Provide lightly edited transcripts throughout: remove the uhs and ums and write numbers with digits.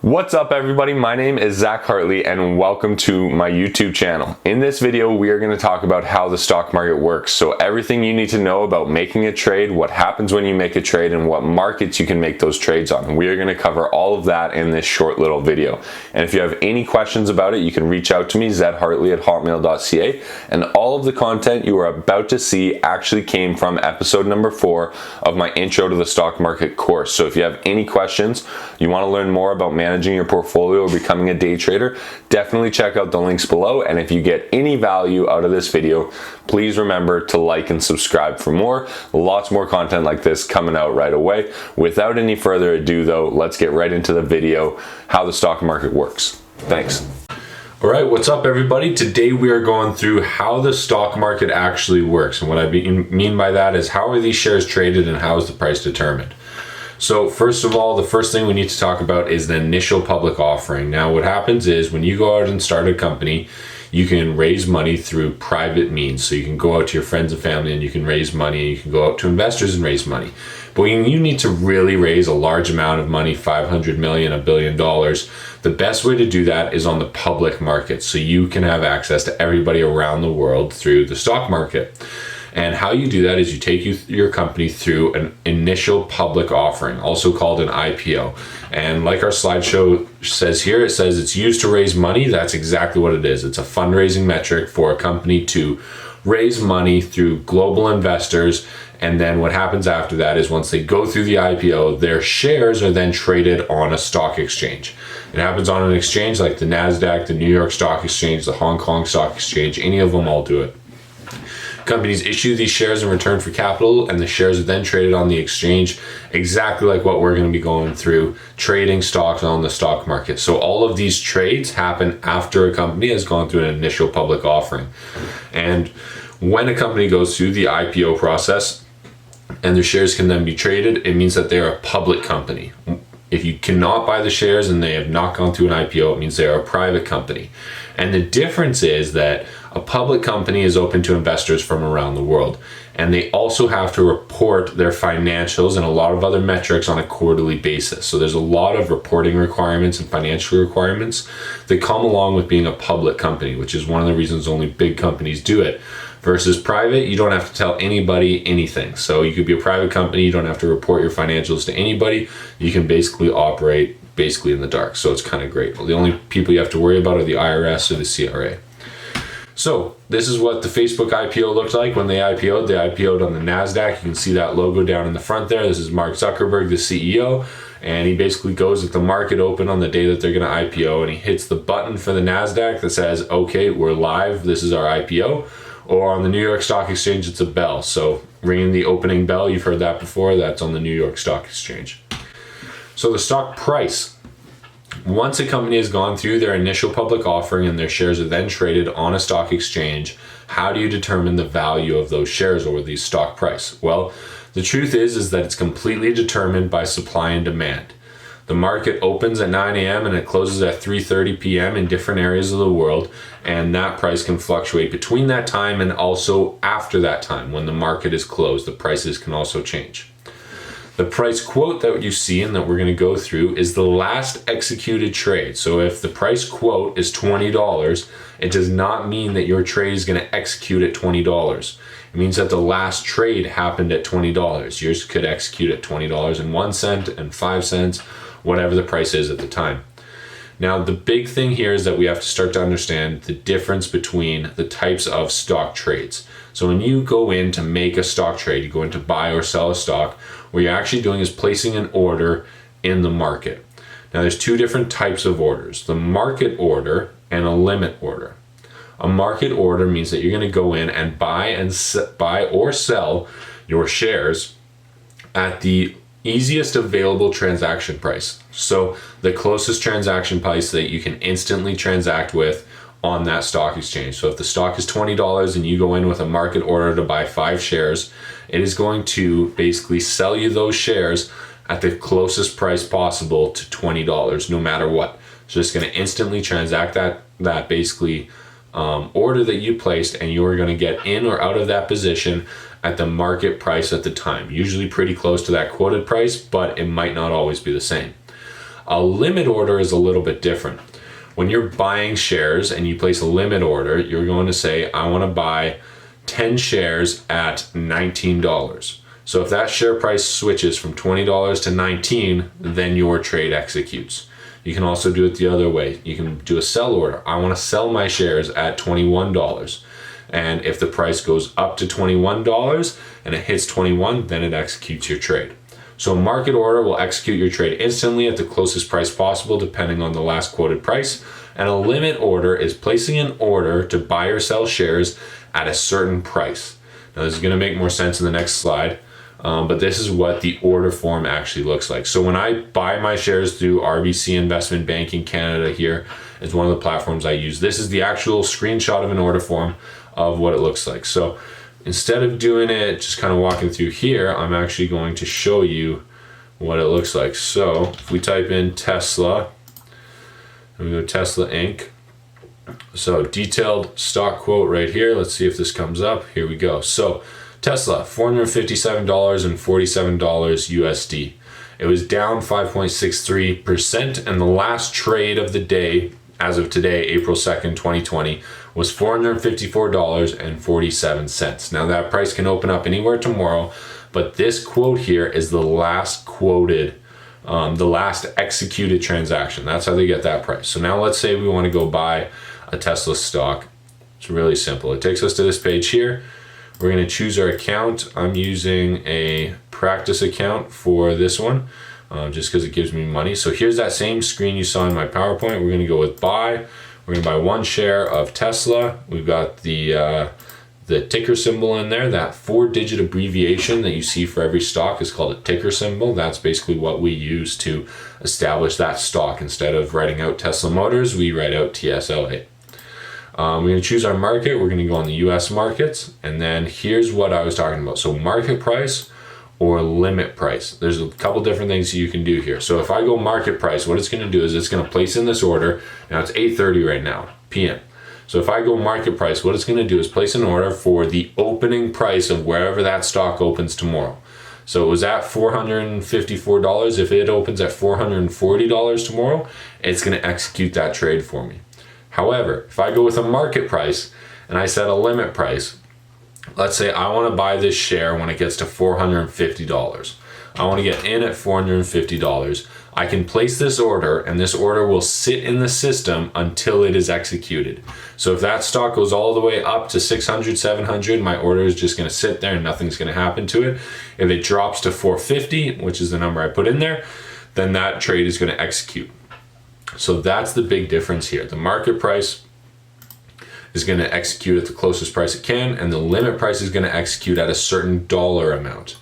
What's up everybody, my name is Zach Hartley and welcome to my YouTube channel. In this video we are going to talk about how the stock market works. So everything you need to know about making a trade, what happens when you make a trade, and what markets you can make those trades on. We are going to cover all of that in this short little video. And if you have any questions about it, you can reach out to me, zhartley@hotmail.ca, and all of the content you are about to see actually came from episode number 4 of my Intro to the Stock Market course. So if you have any questions, you want to learn more about managing your portfolio or becoming a day trader, definitely check out the links below. And if you get any value out of this video, please remember to like and subscribe for more. Lots more content like this coming out right away. Without any further ado though, let's get right into the video, how the stock market works. Thanks. All right, what's up everybody? Today we are going through how the stock market actually works. And what I mean by that is how are these shares traded and how is the price determined? So first of all, the first thing we need to talk about is the initial public offering. Now what happens is when you go out and start a company, you can raise money through private means. So you can go out to your friends and family and you can raise money. You can go out to investors and raise money. But when you need to really raise a large amount of money, 500 million, $1 billion, the best way to do that is on the public market. So you can have access to everybody around the world through the stock market. And how you do that is you take your company through an initial public offering, also called an IPO. And like our slideshow says here, it says it's used to raise money. That's exactly what it is. It's a fundraising metric for a company to raise money through global investors. And then what happens after that is once they go through the IPO, their shares are then traded on a stock exchange. It happens on an exchange like the NASDAQ, the New York Stock Exchange, the Hong Kong Stock Exchange, any of them all do it. Companies issue these shares in return for capital, and the shares are then traded on the exchange, exactly like what we're going to be going through, trading stocks on the stock market. So all of these trades happen after a company has gone through an initial public offering. And when a company goes through the IPO process and their shares can then be traded, it means that they're a public company. If you cannot buy the shares and they have not gone through an IPO, it means they're a private company. And the difference is that a public company is open to investors from around the world. And they also have to report their financials and a lot of other metrics on a quarterly basis. So there's a lot of reporting requirements and financial requirements that come along with being a public company, which is one of the reasons only big companies do it. Versus private, you don't have to tell anybody anything. So you could be a private company, you don't have to report your financials to anybody. You can basically operate in the dark. So it's kind of great. The only people you have to worry about are the IRS or the CRA. So this is what the Facebook IPO looked like when they IPO'd. They IPO'd on the NASDAQ. You can see that logo down in the front there. This is Mark Zuckerberg, the CEO. And he basically goes at the market open on the day that they're going to IPO. And he hits the button for the NASDAQ that says, okay, we're live. This is our IPO. Or on the New York Stock Exchange, it's a bell. So ringing the opening bell, you've heard that before. That's on the New York Stock Exchange. So the stock price. Once a company has gone through their initial public offering and their shares are then traded on a stock exchange, how do you determine the value of those shares or the stock price? Well, the truth is that it's completely determined by supply and demand. The market opens at 9 a.m. and it closes at 3:30 p.m. in different areas of the world, and that price can fluctuate between that time and also after that time. When the market is closed, the prices can also change. The price quote that you see and that we're going to go through is the last executed trade. So if the price quote is $20, it does not mean that your trade is going to execute at $20. It means that the last trade happened at $20. Yours could execute at $20.01 and 5 cents, whatever the price is at the time. Now, the big thing here is that we have to start to understand the difference between the types of stock trades. So when you go in to make a stock trade, you go in to buy or sell a stock, what you're actually doing is placing an order in the market. Now, there's two different types of orders, the market order and a limit order. A market order means that you're going to go in and buy or sell your shares at the easiest available transaction price. So the closest transaction price that you can instantly transact with on that stock exchange. So if the stock is $20 and you go in with a market order to buy 5 shares, it is going to basically sell you those shares at the closest price possible to $20, no matter what. So it's going to instantly transact that basically order that you placed, and you're going to get in or out of that position at the market price at the time, usually pretty close to that quoted price, but it might not always be the same. A limit order is a little bit different. When you're buying shares and you place a limit order, you're going to say, I want to buy 10 shares at $19. So if that share price switches from $20 to 19, then your trade executes. You can also do it the other way. You can do a sell order. I want to sell my shares at $21. And if the price goes up to $21 and it hits 21, then it executes your trade. So a market order will execute your trade instantly at the closest price possible, depending on the last quoted price. And a limit order is placing an order to buy or sell shares at a certain price. Now this is going to make more sense in the next slide. But this is what the order form actually looks like. So when I buy my shares through RBC Investment Banking Canada, here is one of the platforms I use. This is the actual screenshot of an order form of what it looks like. So instead of doing it, just kind of walking through here, I'm actually going to show you what it looks like. So if we type in Tesla, and we go Tesla Inc. So detailed stock quote right here. Let's see if this comes up. Here we go. So Tesla, $457.47 USD. It was down 5.63%, and the last trade of the day, as of today, April 2nd, 2020, was $454.47. Now that price can open up anywhere tomorrow, but this quote here is the last quoted, the last executed transaction. That's how they get that price. So now let's say we want to go buy a Tesla stock. It's really simple. It takes us to this page here. We're going to choose our account. I'm using a practice account for this one, just because it gives me money. So here's that same screen you saw in my PowerPoint. We're going to go with buy. We're going to buy 1 share of Tesla. We've got the ticker symbol in there. That 4-digit abbreviation that you see for every stock is called a ticker symbol. That's basically what we use to establish that stock. Instead of writing out Tesla Motors, we write out TSLA. We're going to choose our market. We're going to go on the US markets. And then here's what I was talking about. So market price or limit price. There's a couple different things you can do here. So if I go market price, what it's going to do is it's going to place in this order. Now it's 8:30 right now, PM. So if I go market price, what it's going to do is place an order for the opening price of wherever that stock opens tomorrow. So it was at $454. If it opens at $440 tomorrow, it's going to execute that trade for me. However, if I go with a market price and I set a limit price, let's say I want to buy this share when it gets to $450. I want to get in at $450. I can place this order, and this order will sit in the system until it is executed. So if that stock goes all the way up to 600, 700, my order is just going to sit there and nothing's going to happen to it. If it drops to 450, which is the number I put in there, then that trade is going to execute. So that's the big difference here. The market price is going to execute at the closest price it can, and the limit price is going to execute at a certain dollar amount.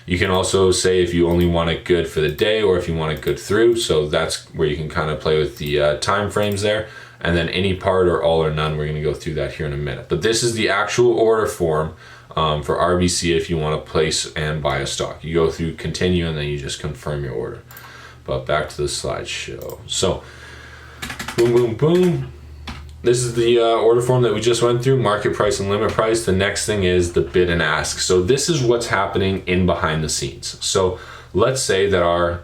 You can also say if you only want it good for the day or if you want it good through. So that's where you can kind of play with the time frames there. And then any part or all or none, we're going to go through that here in a minute. But this is the actual order form for RBC if you want to place and buy a stock. You go through continue and then you just confirm your order. But back to the slideshow. So boom, boom, boom. This is the order form that we just went through, market price and limit price. The next thing is the bid and ask. So this is what's happening in behind the scenes. So let's say that our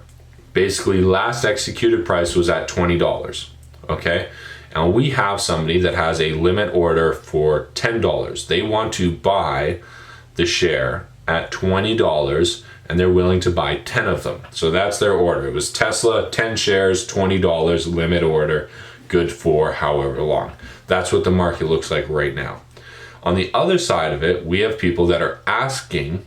basically last executed price was at $20, okay? And we have somebody that has a limit order for $10. They want to buy the share at $20 and they're willing to buy 10 of them. So that's their order. It was Tesla, 10 shares, $20, limit order, good for however long. That's what the market looks like right now. On the other side of it, we have people that are asking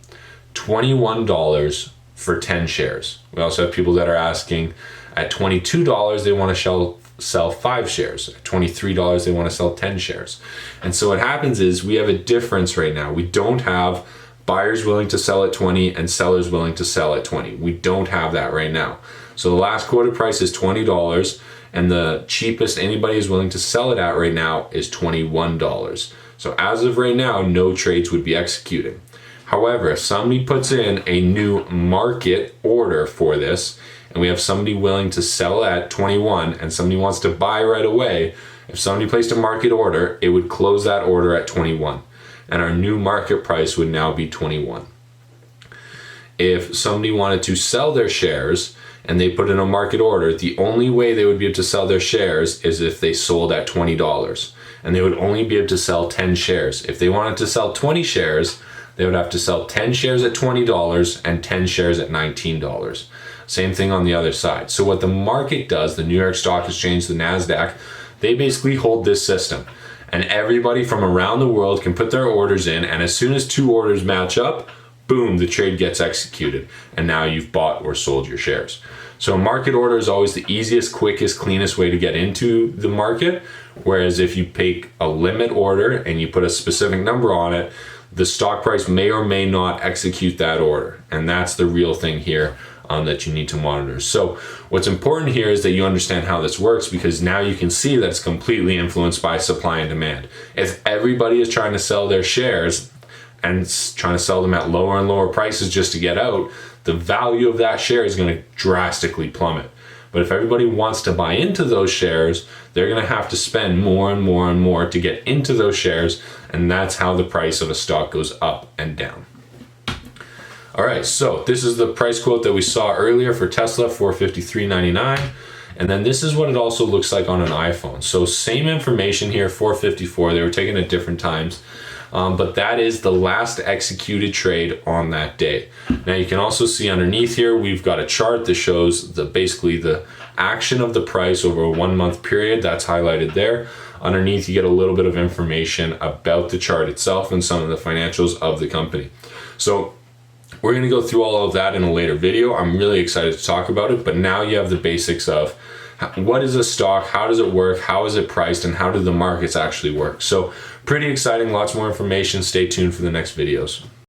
$21 for 10 shares. We also have people that are asking at $22, they want to sell 5 shares. At $23, they want to sell 10 shares. And so what happens is we have a difference right now. We don't have buyers willing to sell at 20 and sellers willing to sell at 20. We don't have that right now. So the last quoted price is $20. And the cheapest anybody is willing to sell it at right now is $21. So as of right now, no trades would be executing. However, if somebody puts in a new market order for this, and we have somebody willing to sell at 21 and somebody wants to buy right away, if somebody placed a market order, it would close that order at 21. And our new market price would now be 21. If somebody wanted to sell their shares, and they put in a market order, the only way they would be able to sell their shares is if they sold at $20. And they would only be able to sell 10 shares. If they wanted to sell 20 shares, they would have to sell 10 shares at $20 and 10 shares at $19. Same thing on the other side. So what the market does, the New York Stock Exchange, the NASDAQ, they basically hold this system. And everybody from around the world can put their orders in, and as soon as 2 orders match up, boom, the trade gets executed. And now you've bought or sold your shares. So a market order is always the easiest, quickest, cleanest way to get into the market. Whereas if you take a limit order and you put a specific number on it, the stock price may or may not execute that order. And that's the real thing here that you need to monitor. So what's important here is that you understand how this works, because now you can see that it's completely influenced by supply and demand. If everybody is trying to sell their shares and trying to sell them at lower and lower prices just to get out, the value of that share is going to drastically plummet. But if everybody wants to buy into those shares, they're going to have to spend more and more and more to get into those shares, and that's how the price of a stock goes up and down. All right, so this is the price quote that we saw earlier for Tesla, $453.99. And then this is what it also looks like on an iPhone. So same information here, 454. They were taken at different times. But that is the last executed trade on that day. Now you can also see underneath here, we've got a chart that shows basically the action of the price over a 1 month period. That's highlighted there. Underneath, you get a little bit of information about the chart itself and some of the financials of the company. So we're going to go through all of that in a later video. I'm really excited to talk about it, but now you have the basics of what is a stock, how does it work, how is it priced, and how do the markets actually work. So pretty exciting, lots more information. Stay tuned for the next videos.